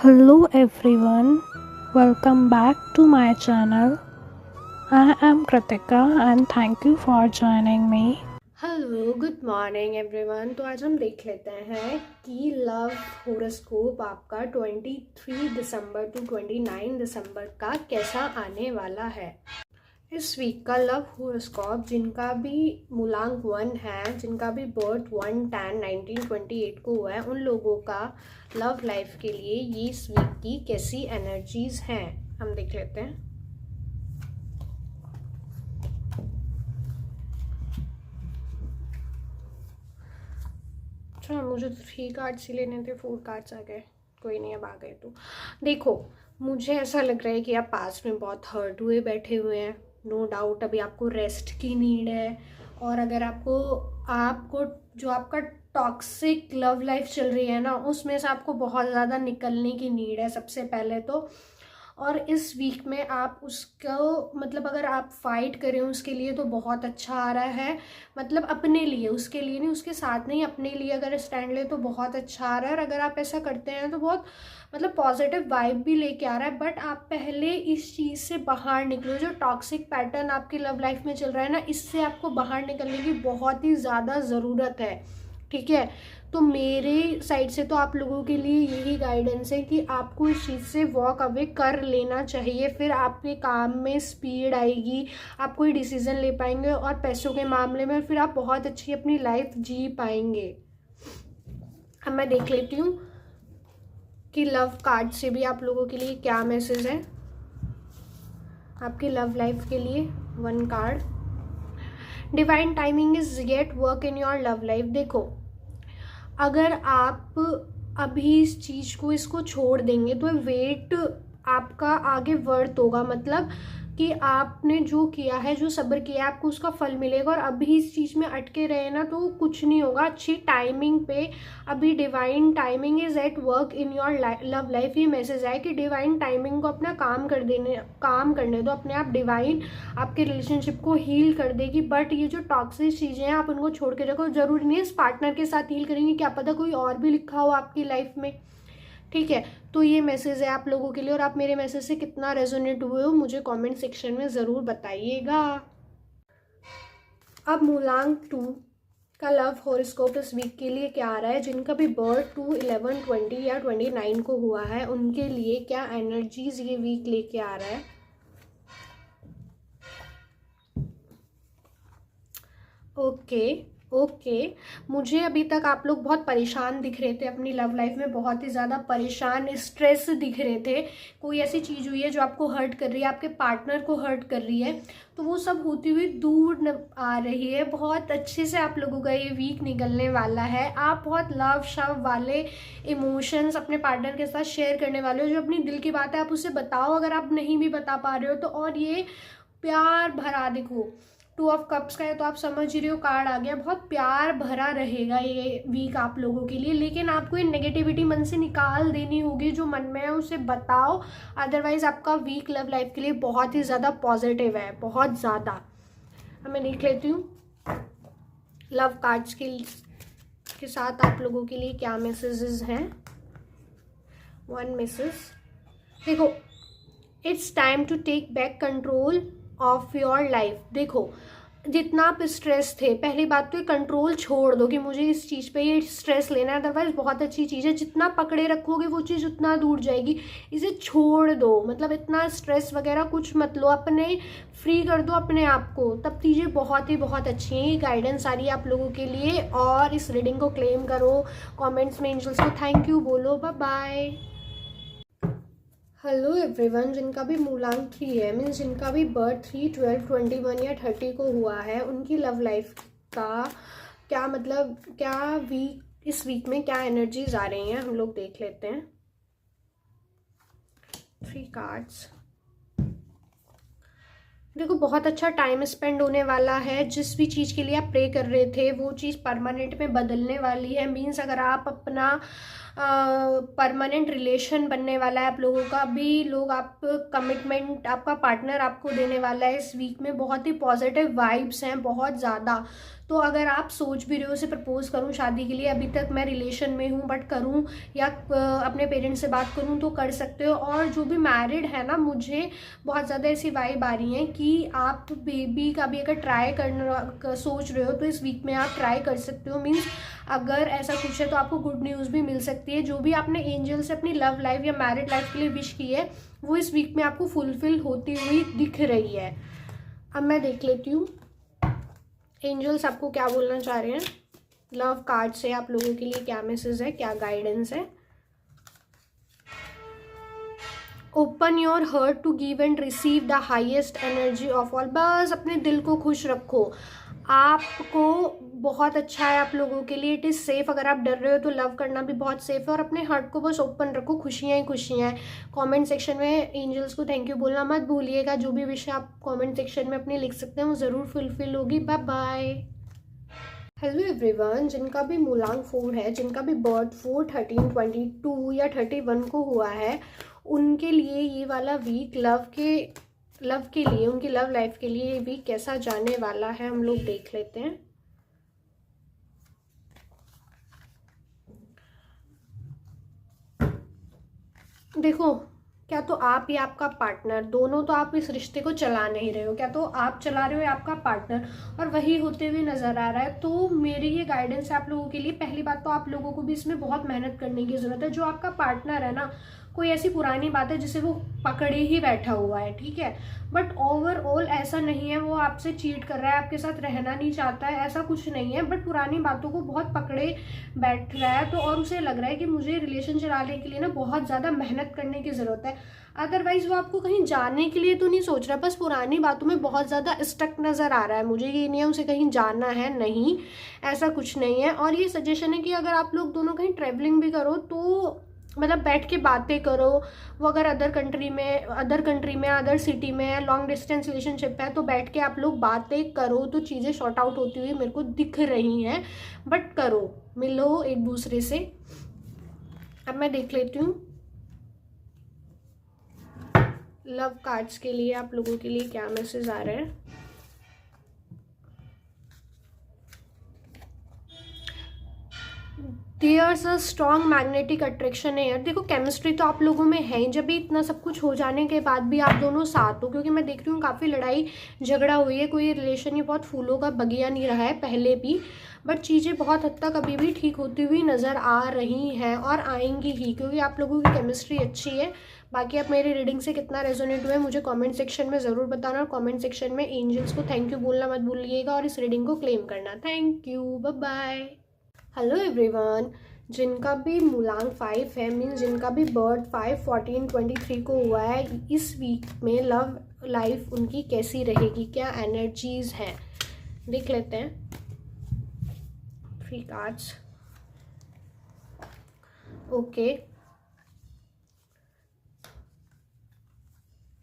Hello everyone, welcome back to my channel. I am Kritika and thank you for joining me. Hello good morning everyone. तो आज हम देख लेते हैं कि लव होरोस्कोप आपका 23 दिसंबर टू 29 दिसंबर का कैसा आने वाला है। इस वीक का लव होरोस्कोप जिनका भी मूलांक 1 है, जिनका भी बर्थ 1/10/1928 को हुआ है, उन लोगों का लव लाइफ के लिए ये इस वीक की कैसी एनर्जीज हैं हम देख लेते हैं। अच्छा, मुझे तो 3 कार्ड्स ही लेने थे, 4 कार्ड्स आ गए। कोई नहीं, अब आ गए तो देखो, मुझे ऐसा लग रहा है कि आप पास में बहुत हर्ट हुए बैठे हुए हैं। नो डाउट अभी आपको रेस्ट की नीड है। और अगर आपको आपको जो आपका टॉक्सिक लव लाइफ चल रही है ना, उसमें से आपको बहुत ज़्यादा निकलने की नीड है सबसे पहले तो। और इस वीक में आप उसको मतलब अगर आप फाइट करें उसके लिए तो बहुत अच्छा आ रहा है। मतलब अपने लिए, उसके लिए नहीं, उसके साथ नहीं, अपने लिए अगर स्टैंड ले तो बहुत अच्छा आ रहा है। और अगर आप ऐसा करते हैं तो बहुत मतलब पॉजिटिव वाइब भी लेके आ रहा है। बट आप पहले इस चीज़ से बाहर निकलो, जो टॉक्सिक पैटर्न आपकी लव लाइफ में चल रहा है ना, इससे आपको बाहर निकलने की बहुत ही ज़्यादा ज़रूरत है। ठीक है, तो मेरे साइड से तो आप लोगों के लिए यही गाइडेंस है कि आपको इस चीज़ से वॉक अवे कर लेना चाहिए। फिर आपके काम में स्पीड आएगी, आप कोई डिसीजन ले पाएंगे और पैसों के मामले में फिर आप बहुत अच्छी अपनी लाइफ जी पाएंगे। अब मैं देख लेती हूँ कि लव कार्ड से भी आप लोगों के लिए क्या मैसेज है आपकी लव लाइफ के लिए। 1 card, divine timing is yet work in your love life. देखो, अगर आप अभी इस चीज़ को इसको छोड़ देंगे तो वेट आपका आगे वर्थ होगा। मतलब कि आपने जो किया है, जो सब्र किया है, आपको उसका फल मिलेगा। और अभी इस चीज़ में अटके रहे ना तो कुछ नहीं होगा। अच्छी टाइमिंग पे अभी divine timing is at work in your love life, ये मैसेज है कि डिवाइन टाइमिंग को अपना काम करने दो अपने आप। डिवाइन आपके रिलेशनशिप को हील कर देगी। बट ये जो टॉक्सिक चीज़ें हैं आप उनको छोड़ के रखो। जरूरी नहीं है इस पार्टनर के साथ हील करेंगे, क्या पता कोई और भी लिखा हो आपकी लाइफ में। ठीक है, तो ये मैसेज है आप लोगों के लिए। और आप मेरे मैसेज से कितना रेजोनेट हुए हो मुझे कमेंट सेक्शन में ज़रूर बताइएगा। अब मूलांक 2 का लव हॉरोस्कोप इस वीक के लिए क्या आ रहा है। जिनका भी बर्थ 2, 11, 20 या 29 को हुआ है, उनके लिए क्या एनर्जीज ये वीक लेके आ रहा है। ओके, मुझे अभी तक आप लोग बहुत परेशान दिख रहे थे अपनी लव लाइफ में, बहुत ही ज़्यादा परेशान, स्ट्रेस दिख रहे थे। कोई ऐसी चीज़ हुई है जो आपको हर्ट कर रही है, आपके पार्टनर को हर्ट कर रही है, तो वो सब होती हुई दूर आ रही है। बहुत अच्छे से आप लोगों का ये वीक निकलने वाला है। आप बहुत लव शव वाले इमोशंस अपने पार्टनर के साथ शेयर करने वाले हो। जो अपनी दिल की बात है आप उसे बताओ, अगर आप नहीं भी बता पा रहे हो तो। और ये प्यार भरा, देखो 2 ऑफ कप्स का है तो आप समझ ही रहे हो, कार्ड आ गया। बहुत प्यार भरा रहेगा ये वीक आप लोगों के लिए। लेकिन आपको ये नेगेटिविटी मन से निकाल देनी होगी, जो मन में है उसे बताओ। अदरवाइज आपका वीक लव लाइफ के लिए बहुत ही ज़्यादा पॉजिटिव है, बहुत ज़्यादा। अब मैं देख लेती हूँ लव कार्ड्स के साथ आप लोगों के लिए क्या मैसेजेस हैं। 1 मैसेज, देखो, it's time to take back control of your life. देखो, जितना आप स्ट्रेस थे, पहली बात तो ये कंट्रोल छोड़ दो कि मुझे इस चीज़ पे ये स्ट्रेस लेना है। अदरवाइज बहुत अच्छी चीज़ है, जितना पकड़े रखोगे वो चीज़ उतना दूर जाएगी। इसे छोड़ दो, मतलब इतना स्ट्रेस वगैरह कुछ मत लो, अपने फ्री कर दो अपने आप को, तब चीज़ें बहुत ही बहुत अच्छी हैं। ये गाइडेंस आ रही है आप लोगों के लिए। और इस रीडिंग को क्लेम करो, कॉमेंट्स में एंजल्स को थैंक यू बोलो। Bye bye. हेलो एवरीवन, जिनका भी मूलांक 3 है, मीन्स जिनका भी बर्थ 3, 12, 21 या 30 को हुआ है, उनकी लव लाइफ का क्या मतलब, क्या वीक, इस वीक में क्या एनर्जीज आ रही हैं हम लोग देख लेते हैं। 3 कार्ड्स, देखो, बहुत अच्छा टाइम स्पेंड होने वाला है। जिस भी चीज़ के लिए आप प्रे कर रहे थे वो चीज़ परमानेंट में बदलने वाली है। मीन्स अगर आप अपना परमानेंट रिलेशन बनने वाला है आप लोगों का। भी लोग आप कमिटमेंट, आपका पार्टनर आपको देने वाला है इस वीक में। बहुत ही पॉजिटिव वाइब्स हैं, बहुत ज़्यादा। तो अगर आप सोच भी रहे हो उसे प्रपोज करूं शादी के लिए, अभी तक मैं रिलेशन में हूं बट करूं या अपने पेरेंट्स से बात करूं, तो कर सकते हो। और जो भी मैरिड है ना, मुझे बहुत ज़्यादा ऐसी वाइब आ रही है कि आप बेबी का भी अगर ट्राई करना सोच रहे हो तो इस वीक में आप ट्राई कर सकते हो। मीन्स अगर ऐसा कुछ है तो आपको गुड न्यूज़ भी मिल सकती है। जो भी आपने एंजल से अपनी लव लाइफ या मैरिड लाइफ के लिए विश की है वो इस वीक में आपको फुलफिल होती हुई दिख रही है। अब मैं देख लेती हूँ एंजल्स आपको क्या बोलना चाह रहे हैं। लव कार्ड से आप लोगों के लिए क्या मैसेज है, क्या गाइडेंस है। Open your heart to give and receive the highest energy of all. बस अपने दिल को खुश रखो, आपको बहुत अच्छा है आप लोगों के लिए। It is safe. अगर आप डर रहे हो तो लव करना भी बहुत सेफ है। और अपने हार्ट को बस ओपन रखो, खुशियाँ ही खुशियाँ हैं। कमेंट सेक्शन में एंजल्स को थैंक यू बोलना मत भूलिएगा। जो भी विश आप कमेंट सेक्शन में अपने लिख सकते हैं वो ज़रूर फुलफिल होगी। Bye bye. हेलो एवरीवन, जिनका भी मूलांक 4 है, जिनका भी बर्थ 4, 13, 22 या 31 को हुआ है, उनके लिए ये वाला वीक लव के लिए, उनकी लव लाइफ के लिए ये वीक कैसा जाने वाला है हम लोग देख लेते हैं। देखो, क्या तो आप या आपका पार्टनर, दोनों तो आप इस रिश्ते को चला नहीं रहे हो। क्या तो आप चला रहे हो या आपका पार्टनर, और वही होते हुए नजर आ रहा है। तो मेरी ये गाइडेंस है आप लोगों के लिए। पहली बात तो आप लोगों को भी इसमें बहुत मेहनत करने की जरूरत है। जो आपका पार्टनर है ना, कोई ऐसी पुरानी बात है जिसे वो पकड़े ही बैठा हुआ है, ठीक है। बट ओवरऑल ऐसा नहीं है वो आपसे चीट कर रहा है, आपके साथ रहना नहीं चाहता है, ऐसा कुछ नहीं है। बट पुरानी बातों को बहुत पकड़े बैठ रहा है। तो और उसे लग रहा है कि मुझे रिलेशन चलाने के लिए ना बहुत ज़्यादा मेहनत करने की ज़रूरत है। अदरवाइज वो आपको कहीं जाने के लिए तो नहीं सोच रहा, बस पुरानी बातों में बहुत ज़्यादा स्टक नज़र आ रहा है। मुझे ये नहीं है उसे कहीं जाना है, नहीं, ऐसा कुछ नहीं है। और ये सजेशन है कि अगर आप लोग दोनों कहीं ट्रैवलिंग भी करो तो मतलब बैठ के बातें करो। वो अगर अदर कंट्री में, अदर सिटी में लॉन्ग डिस्टेंस रिलेशनशिप है तो बैठ के आप लोग बातें करो तो चीज़ें शॉर्ट आउट होती हुई मेरे को दिख रही हैं। बट करो, मिलो एक दूसरे से। अब मैं देख लेती हूँ लव कार्ड्स के लिए आप लोगों के लिए क्या मैसेज आ रहे हैं। There's a strong magnetic attraction है यार। देखो, केमिस्ट्री तो आप लोगों में है ही, जब भी इतना सब कुछ हो जाने के बाद भी आप दोनों साथ हो। क्योंकि मैं देख रही हूँ काफ़ी लड़ाई झगड़ा हुई है, कोई रिलेशन ही बहुत फूलों का बगिया नहीं रहा है पहले भी। बट चीज़ें बहुत हद तक अभी भी ठीक होती हुई नज़र आ रही हैं और आएंगी ही, क्योंकि आप लोगों की केमिस्ट्री अच्छी है। बाकी आप मेरी रीडिंग से कितना रेजोनेट हुए मुझे कमेंट सेक्शन में ज़रूर बताना। और कमेंट सेक्शन में एंजल्स को थैंक यू बोलना मत भूलिएगा और इस रीडिंग को क्लेम करना। Thank you, bye bye. Hello everyone, जिनका भी मूलांक 5 है, मीन्स जिनका भी बर्थ 5, 14, 23 को हुआ है, इस वीक में लव लाइफ उनकी कैसी रहेगी, क्या एनर्जीज हैं, देख लेते हैं। 3 कार्ड्स। ओके,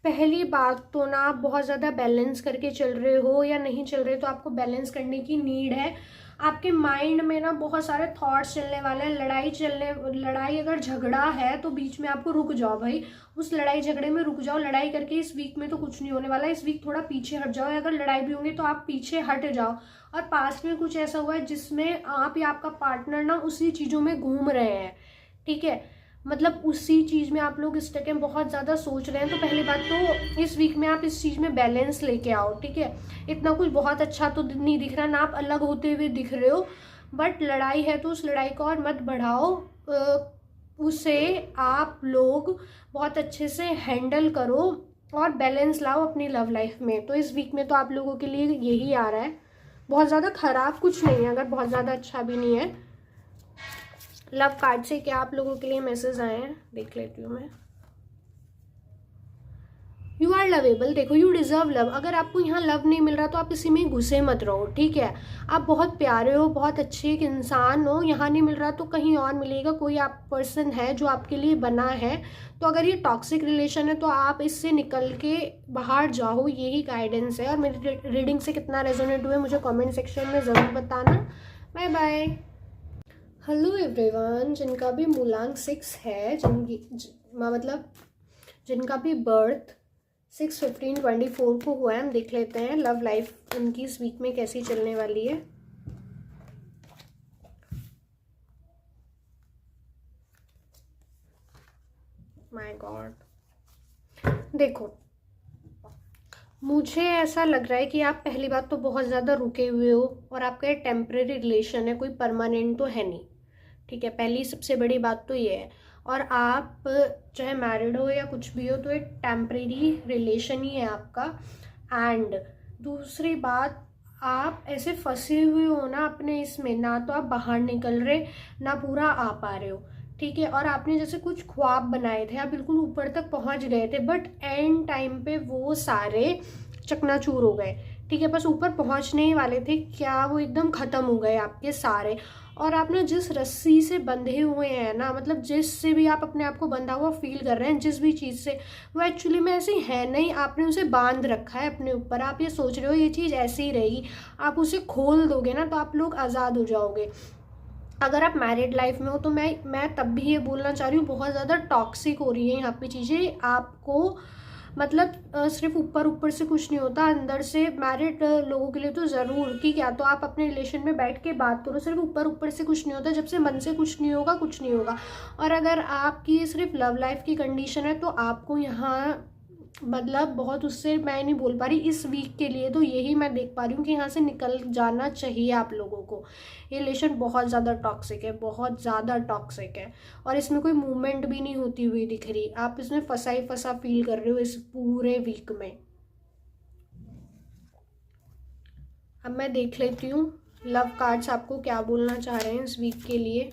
पहली बात तो ना आप बहुत ज़्यादा बैलेंस करके चल रहे हो या नहीं चल रहे, तो आपको बैलेंस करने की नीड है। आपके माइंड में ना बहुत सारे थॉट्स चलने वाले हैं। लड़ाई अगर झगड़ा है तो बीच में आपको रुक जाओ भाई, उस लड़ाई झगड़े में रुक जाओ। लड़ाई करके इस वीक में तो कुछ नहीं होने वाला। इस वीक थोड़ा पीछे हट जाओ, अगर लड़ाई भी होंगी तो आप पीछे हट जाओ। और पास्ट में कुछ ऐसा हुआ है जिसमें आप या आपका पार्टनर ना उसी चीज़ों में घूम रहे हैं, ठीक है। मतलब उसी चीज़ में आप लोग इस टाइम बहुत ज़्यादा सोच रहे हैं। तो पहली बात तो इस वीक में आप इस चीज़ में बैलेंस लेके आओ, ठीक है। इतना कुछ बहुत अच्छा तो नहीं दिख रहा ना, आप अलग होते हुए दिख रहे हो। बट लड़ाई है तो उस लड़ाई को और मत बढ़ाओ, उसे आप लोग बहुत अच्छे से हैंडल करो और बैलेंस लाओ अपनी लव लाइफ में। तो इस वीक में तो आप लोगों के लिए यही आ रहा है। बहुत ज़्यादा खराब कुछ नहीं है, अगर बहुत ज़्यादा अच्छा भी नहीं है। लव कार्ड से क्या आप लोगों के लिए मैसेज आए हैं देख लेती हूँ मैं। You are lovable. देखो, यू डिजर्व लव। अगर आपको यहाँ लव नहीं मिल रहा तो आप इसी में घुसे मत रहो, ठीक है। आप बहुत प्यारे हो, बहुत अच्छे एक इंसान हो। यहाँ नहीं मिल रहा तो कहीं और मिलेगा। कोई आप पर्सन है जो आपके लिए बना है। तो अगर ये टॉक्सिक रिलेशन है तो आप इससे निकल के बाहर जाओ, यही गाइडेंस है। और मेरी रीडिंग से कितना रेजोनेट हुए मुझे कमेंट सेक्शन में ज़रूर बताना। Bye bye. हेलो एवरीवन, जिनका भी मूलांक 6 है, मतलब जिनका भी बर्थ 6/15/24 को हुआ है, हम देख लेते हैं लव लाइफ उनकी इस वीक में कैसी चलने वाली है। माय गॉड, देखो मुझे ऐसा लग रहा है कि आप पहली बात तो बहुत ज़्यादा रुके हुए हो और आपका ये टेम्परेरी रिलेशन है, कोई परमानेंट तो है नहीं। ठीक है, पहली सबसे बड़ी बात तो ये है। और आप चाहे मैरिड हो या कुछ भी हो तो एक टेम्परेरी रिलेशन ही है आपका। एंड दूसरी बात, आप ऐसे फंसे हुए हो ना अपने इसमें, ना तो आप बाहर निकल रहे ना पूरा आ पा रहे हो। ठीक है, और आपने जैसे कुछ ख्वाब बनाए थे, आप बिल्कुल ऊपर तक पहुंच गए थे, बट एंड टाइम पे वो सारे चकनाचूर हो गए। ठीक है, बस ऊपर पहुंचने ही वाले थे, क्या वो एकदम ख़त्म हो गए आपके सारे। और आप ना जिस रस्सी से बंधे हुए हैं ना, मतलब जिससे भी आप अपने आप को बंधा हुआ फील कर रहे हैं, जिस भी चीज़ से, वो एक्चुअली में ऐसी है नहीं, आपने उसे बांध रखा है अपने ऊपर। आप ये सोच रहे हो ये चीज़ ऐसी ही रहेगी, आप उसे खोल दोगे ना तो आप लोग आज़ाद हो जाओगे। अगर आप मैरिड लाइफ में हो तो मैं तब भी ये बोलना चाह रही हूँ, बहुत ज़्यादा टॉक्सिक हो रही है यहाँ पे चीज़ें आपको। मतलब सिर्फ ऊपर ऊपर से कुछ नहीं होता, अंदर से। मैरिड लोगों के लिए तो ज़रूर कि क्या तो आप अपने रिलेशन में बैठ के बात करो, सिर्फ ऊपर ऊपर से कुछ नहीं होता। जब से मन से कुछ नहीं होगा, कुछ नहीं होगा। और अगर आपकी सिर्फ लव लाइफ की कंडीशन है तो आपको यहाँ मतलब बहुत, उससे मैं नहीं बोल पा रही इस वीक के लिए, तो यही मैं देख पा रही हूँ कि यहाँ से निकल जाना चाहिए आप लोगों को। ये रिलेशन बहुत ज़्यादा टॉक्सिक है, बहुत ज़्यादा टॉक्सिक है, और इसमें कोई मूवमेंट भी नहीं होती हुई दिख रही। आप इसमें फंसा ही फंसा फील कर रहे हो इस पूरे वीक में। अब मैं देख लेती हूँ लव कार्ड्स आपको क्या बोलना चाह रहे हैं इस वीक के लिए।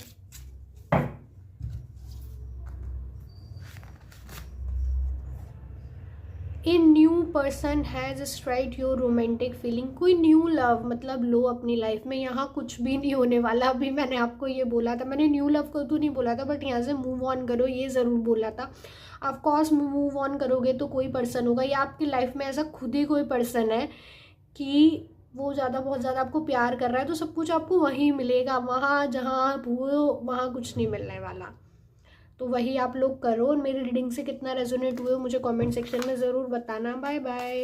A new person has straight your romantic feeling. कोई न्यू लव मतलब लो अपनी लाइफ में। यहाँ कुछ भी नहीं होने वाला। अभी मैंने आपको ये बोला था, मैंने न्यू लव को तो नहीं बोला था, बट यहाँ से मूव ऑन करो ये ज़रूर बोला था। ऑफ कोर्स मूव ऑन करोगे तो कोई पर्सन होगा, या आपकी लाइफ में ऐसा खुद ही कोई पर्सन है कि वो बहुत ज़्यादा आपको प्यार कर रहा है, तो सब कुछ आपको वहीं मिलेगा। वहाँ जहाँ वो, वहाँ कुछ नहीं मिलने वाला। तो वही आप लोग करो। और मेरी रीडिंग से कितना रेजोनेट हुए मुझे कमेंट सेक्शन में ज़रूर बताना। Bye bye.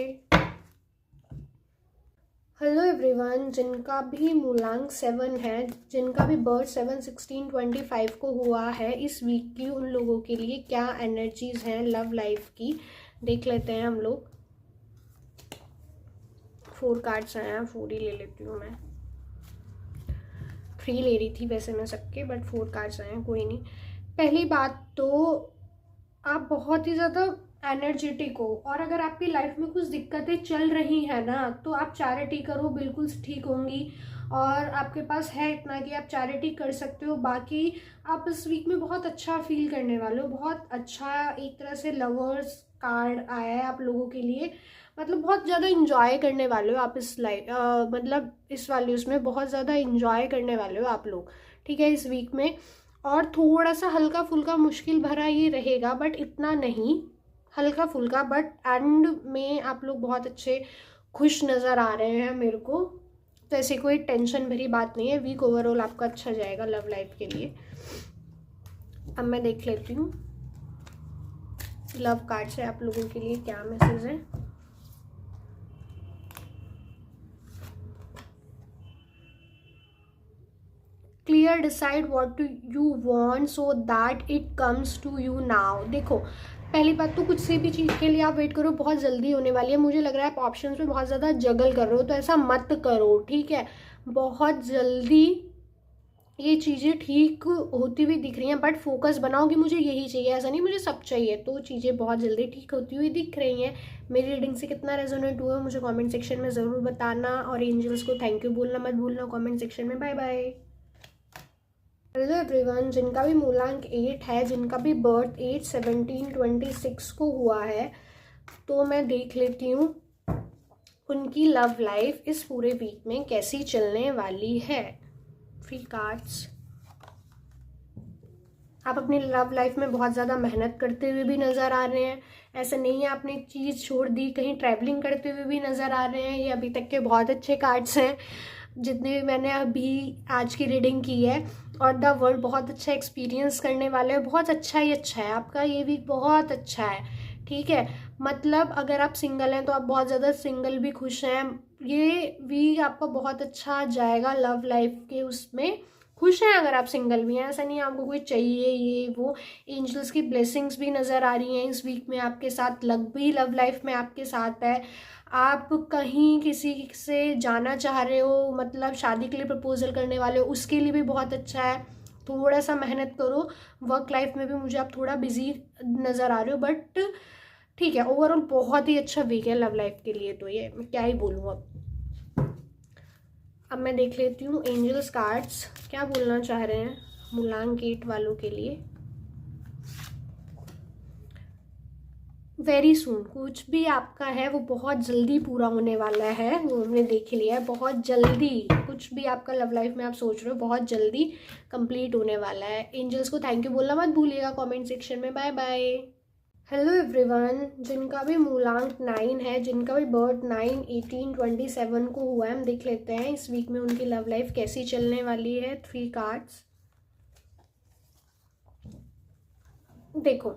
हेलो एवरीवन, जिनका भी मूलांक 7 है, जिनका भी बर्थ 7/16/25 को हुआ है, इस वीक की उन लोगों के लिए क्या एनर्जीज हैं लव लाइफ की, देख लेते हैं हम लोग। 4 कार्ड्स आए हैं, 4 ही ले लेती हूँ मैं। 3 ले रही थी वैसे मैं सबके, बट 4 कार्ड्स आए हैं, कोई नहीं। पहली बात तो आप बहुत ही ज़्यादा एनर्जेटिक हो, और अगर आपकी लाइफ में कुछ दिक्कतें चल रही हैं ना, तो आप चैरिटी करो, बिल्कुल ठीक होंगी। और आपके पास है इतना कि आप चैरिटी कर सकते हो। बाकी आप इस वीक में बहुत अच्छा फील करने वाले हो, बहुत अच्छा। एक तरह से लवर्स कार्ड आया है आप लोगों के लिए, मतलब बहुत ज़्यादा इंजॉय करने वाले हो आप इस लाइफ, मतलब इस वाले उसमें बहुत ज़्यादा इंजॉय करने वाले हो आप लोग। ठीक है, इस वीक में। और थोड़ा सा हल्का फुल्का मुश्किल भरा ये रहेगा, बट इतना नहीं, हल्का फुल्का। बट एंड में आप लोग बहुत अच्छे खुश नज़र आ रहे हैं मेरे को, तो ऐसी कोई टेंशन भरी बात नहीं है। वीक ओवरऑल आपका अच्छा जाएगा लव लाइफ के लिए। अब मैं देख लेती हूँ लव कार्ड से आप लोगों के लिए क्या मैसेज है। Clear, decide what you want so that it comes to you now. देखो, पहली बात तो कुछ से भी चीज़ के लिए आप वेट करो, बहुत जल्दी होने वाली है। मुझे लग रहा है आप ऑप्शंस में बहुत ज़्यादा जगल कर रहे हो, तो ऐसा मत करो। ठीक है, बहुत जल्दी ये चीज़ें ठीक होती हुई दिख रही हैं, बट फोकस बनाओ कि मुझे यही चाहिए, ऐसा नहीं मुझे सब चाहिए। तो चीज़ें बहुत जल्दी ठीक होती हुई दिख रही हैं। मेरी रीडिंग से कितना रेजोनेट हुआ मुझे कमेंट सेक्शन में ज़रूर बताना, और एंजल्स को थैंक यू बोलना मत भूलना कमेंट सेक्शन में। Bye bye. हेलो एवरीवन, जिनका भी मूलांक 8 है, जिनका भी बर्थ 8/17/26 को हुआ है, तो मैं देख लेती हूँ उनकी लव लाइफ इस पूरे वीक में कैसी चलने वाली है। 3 कार्ड्स। आप अपनी लव लाइफ में बहुत ज़्यादा मेहनत करते हुए भी नज़र आ रहे हैं। ऐसा नहीं है आपने चीज़ छोड़ दी, कहीं ट्रैवलिंग करते हुए भी नज़र आ रहे हैं। ये अभी तक के बहुत अच्छे कार्ड्स हैं। जितने भी मैंने अभी आज की रीडिंग की है, और द वर्ल्ड बहुत अच्छा एक्सपीरियंस करने वाले हैं। बहुत अच्छा ही अच्छा है आपका ये वीक, बहुत अच्छा है, ठीक है। मतलब अगर आप सिंगल हैं तो आप बहुत ज़्यादा सिंगल भी खुश हैं। ये वीक आपका बहुत अच्छा जाएगा लव लाइफ के उसमें। खुश हैं अगर आप सिंगल भी हैं, ऐसा नहीं है आपको कोई चाहिए ये वो। एंजल्स की ब्लेसिंग्स भी नज़र आ रही हैं इस वीक में आपके साथ। लग भी लव लाइफ में आपके साथ है। आप कहीं किसी से जाना चाह रहे हो, मतलब शादी के लिए प्रपोजल करने वाले हो, उसके लिए भी बहुत अच्छा है। थोड़ा सा मेहनत करो। वर्क लाइफ में भी मुझे आप थोड़ा बिजी नज़र आ रहे हो, बट ठीक है, ओवरऑल बहुत ही अच्छा वीक है लव लाइफ के लिए। तो ये मैं क्या ही बोलूँ अब मैं देख लेती हूँ एंजल्स कार्ड्स क्या बोलना चाह रहे हैं मुलांग गेट वालों के लिए। वेरी सून, कुछ भी आपका है वो बहुत जल्दी पूरा होने वाला है, वो हमने देख लिया है। बहुत जल्दी कुछ भी आपका लव लाइफ में आप सोच रहे हो बहुत जल्दी कंप्लीट होने वाला है। एंजल्स को थैंक यू बोलना मत भूलिएगा कमेंट सेक्शन में। Bye bye. हेलो एवरीवन, जिनका भी मूलांक 9 है, जिनका भी बर्थ 9, 18, 27 को हुआ है, हम देख लेते हैं इस वीक में उनकी लव लाइफ कैसी चलने वाली है। 3 कार्ड्स देखो।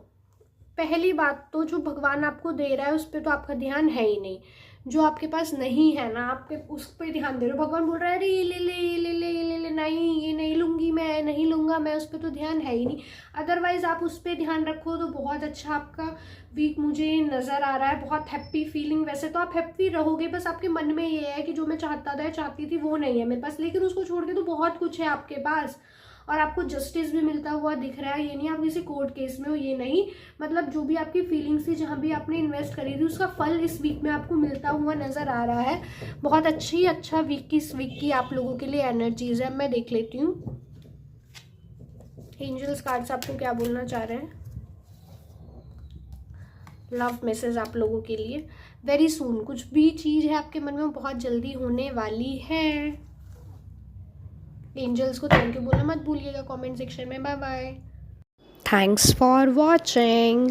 पहली बात तो जो भगवान आपको दे रहा है उस पर तो आपका ध्यान है ही नहीं। जो आपके पास नहीं है ना, आपके उस पर ध्यान दे रहे हो। भगवान बोल रहा है अरे ये ले ले ये ले ले ये ले ले, नहीं ये नहीं लूँगी मैं, नहीं लूँगा मैं, उस पर तो ध्यान है ही नहीं। अदरवाइज आप उस पर ध्यान रखो तो बहुत अच्छा आपका वीक मुझे नज़र आ रहा है। बहुत हैप्पी फीलिंग, वैसे तो आप हैप्पी रहोगे, बस आपके मन में ये है कि जो मैं चाहती थी वो नहीं है मेरे पास, लेकिन उसको छोड़ के तो बहुत कुछ है आपके पास। और आपको जस्टिस भी मिलता हुआ दिख रहा है। ये नहीं आप किसी कोर्ट केस में हो, ये नहीं, मतलब जो भी आपकी फीलिंग्स थी, जहाँ भी आपने इन्वेस्ट करी थी, उसका फल इस वीक में आपको मिलता हुआ नज़र आ रहा है। बहुत अच्छा वीक की इस वीक की आप लोगों के लिए एनर्जीज है। मैं देख लेती हूँ एंजल्स कार्ड्स आपको क्या बोलना चाह रहे हैं। लव मैसेज आप लोगों के लिए वेरी सून, कुछ भी चीज़ है आपके मन में बहुत जल्दी होने वाली है। एंजल्स को थैंक यू बोलना मत भूलिएगा कमेंट सेक्शन में। Bye bye. Thanks for watching.